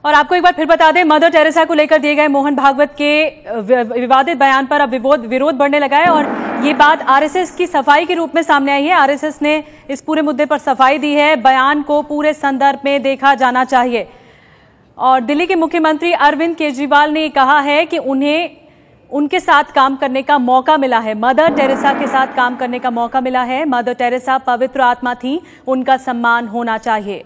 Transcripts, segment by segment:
और आपको एक बार फिर बता दें, मदर टेरेसा को लेकर दिए गए मोहन भागवत के विवादित बयान पर अब विरोध बढ़ने लगा है और ये बात आरएसएस की सफाई के रूप में सामने आई है। आरएसएस ने इस पूरे मुद्दे पर सफाई दी है, बयान को पूरे संदर्भ में देखा जाना चाहिए। और दिल्ली के मुख्यमंत्री अरविंद केजरीवाल ने कहा है कि उन्हें उनके साथ काम करने का मौका मिला है, मदर टेरेसा के साथ काम करने का मौका मिला है। मदर टेरेसा पवित्र आत्मा थी, उनका सम्मान होना चाहिए,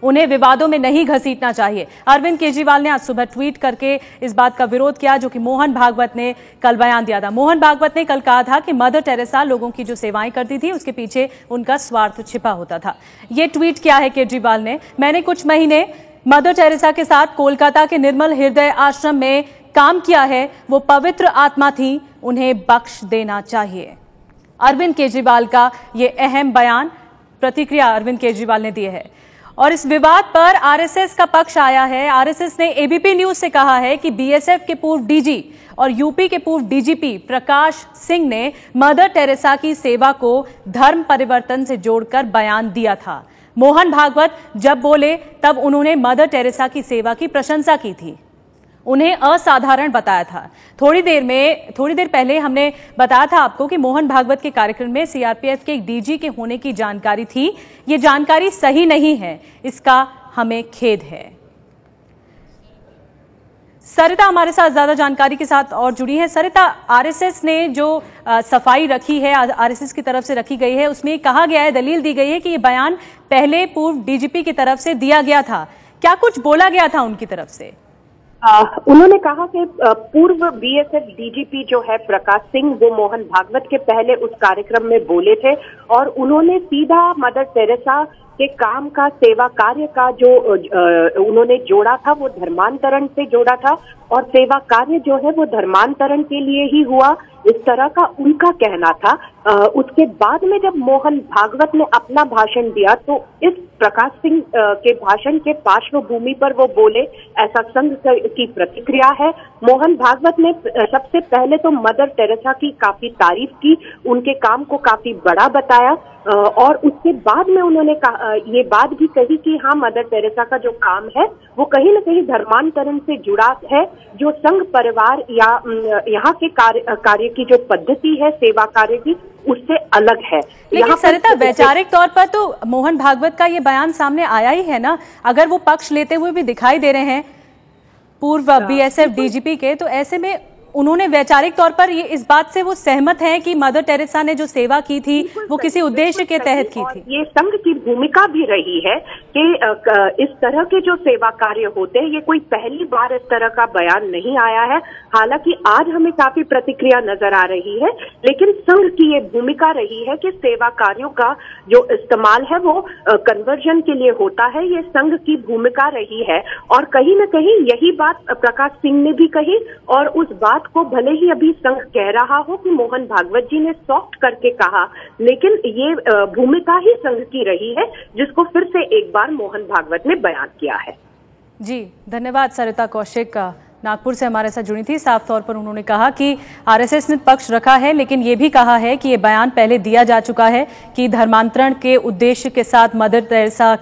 उन्हें विवादों में नहीं घसीटना चाहिए। अरविंद केजरीवाल ने आज सुबह ट्वीट करके इस बात का विरोध किया जो कि मोहन भागवत ने कल बयान दिया था। मोहन भागवत ने कल कहा था कि मदर टेरेसा लोगों की जो सेवाएं करती थी उसके पीछे उनका स्वार्थ छिपा होता था। ये ट्वीट किया है केजरीवाल ने, मैंने कुछ महीने मदर टेरेसा के साथ कोलकाता के निर्मल हृदय आश्रम में काम किया है, वो पवित्र आत्मा थी, उन्हें बख्श देना चाहिए। अरविंद केजरीवाल का ये अहम बयान, प्रतिक्रिया अरविंद केजरीवाल ने दी है। और इस विवाद पर आरएसएस का पक्ष आया है। आरएसएस ने एबीपी न्यूज से कहा है कि बीएसएफ के पूर्व डीजी और यूपी के पूर्व डीजीपी प्रकाश सिंह ने मदर टेरेसा की सेवा को धर्म परिवर्तन से जोड़कर बयान दिया था। मोहन भागवत जब बोले तब उन्होंने मदर टेरेसा की सेवा की प्रशंसा की थी, उन्हें असाधारण बताया था। थोड़ी देर पहले हमने बताया था आपको कि मोहन भागवत के कार्यक्रम में सीआरपीएफ के एक डीजी के होने की जानकारी थी। ये जानकारी सही नहीं है, इसका हमें खेद है। सरिता हमारे साथ ज्यादा जानकारी के साथ और जुड़ी है। सरिता, आरएसएस ने जो सफाई रखी है, आरएसएस की तरफ से रखी गई है, उसमें कहा गया है, दलील दी गई है कि ये बयान पहले पूर्व डीजीपी की तरफ से दिया गया था। क्या कुछ बोला गया था उनकी तरफ से? उन्होंने कहा कि पूर्व बीएसएफ डीजीपी जो है प्रकाश सिंह, वो मोहन भागवत के पहले उस कार्यक्रम में बोले थे और उन्होंने सीधा मदर टेरेसा के काम का, सेवा कार्य का जो उन्होंने जोड़ा था वो धर्मांतरण से जोड़ा था और सेवा कार्य जो है वो धर्मांतरण के लिए ही हुआ, इस तरह का उनका कहना था। उसके बाद में जब मोहन भागवत ने अपना भाषण दिया तो इस प्रकाश सिंह के भाषण के पार्श्वभूमि पर वो बोले, ऐसा संघ की प्रतिक्रिया है। मोहन भागवत ने सबसे पहले तो मदर टेरेसा की काफी तारीफ की, उनके काम को काफी बड़ा बताया और उसके बाद में उन्होंने ये बात भी कही कि हाँ, मदर टेरेसा का जो काम है वो कहीं न कहीं धर्मांतरण से जुड़ा है, जो संघ परिवार या यहाँ के कार्य की जो पद्धति है सेवा कार्य की, उससे अलग है। लेकिन सरिता, वैचारिक तौर पर तो मोहन भागवत का ये बयान सामने आया ही है ना, अगर वो पक्ष लेते हुए भी दिखाई दे रहे हैं पूर्व बीएसएफ डीजीपी के, तो ऐसे में उन्होंने वैचारिक तौर पर ये इस बात से वो सहमत हैं कि मदर टेरेसा ने जो सेवा की थी वो किसी उद्देश्य के तहत की थी। ये संघ की भूमिका भी रही है कि इस तरह के जो सेवा कार्य होते हैं, ये कोई पहली बार इस तरह का बयान नहीं आया है। हालांकि आज हमें काफी प्रतिक्रिया नजर आ रही है, लेकिन संघ की ये भूमिका रही है कि सेवा कार्यों का जो इस्तेमाल है वो कन्वर्जन के लिए होता है, ये संघ की भूमिका रही है। और कहीं न कहीं यही बात प्रकाश सिंह ने भी कही और उस बात को भले ही अभी संघ कह रहा हो कि मोहन भागवत जी ने सॉफ्ट करके कहा, लेकिन ये भूमिका ही संघ की रही है जिसको फिर से एक बार मोहन भागवत ने बयान किया है। जी धन्यवाद। सरिता कौशिक नागपुर से हमारे साथ जुड़ी थी। साफ तौर पर उन्होंने कहा कि आरएसएस ने पक्ष रखा है, लेकिन ये भी कहा है कि ये बयान पहले दिया जा चुका है कि धर्मांतरण के उद्देश्य के साथ मदर टेरेसा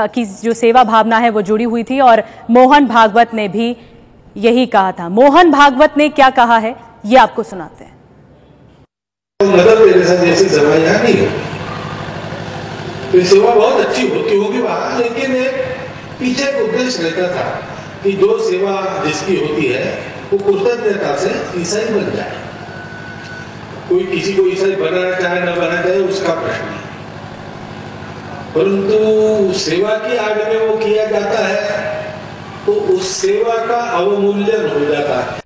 की जो सेवा भावना है वो जुड़ी हुई थी और मोहन भागवत ने भी यही कहा था। मोहन भागवत ने क्या कहा है ये आपको सुनाते हैं। मदर टेरेसा जैसी सेवा यहाँ नहीं है, तो सेवा बहुत अच्छी होती होगी वहां, लेकिन पीछे एक उद्देश्य रहता था कि जो सेवा जिसकी होती है वो कृतज्ञता से ईसाई बन जाए। कोई किसी को ईसाई बनाना चाहे न बनाना चाहे उसका प्रश्न है, परंतु सेवा की आड़ में वो किया जाता है तो उस सेवा का अवमूल्यन हो जाता है।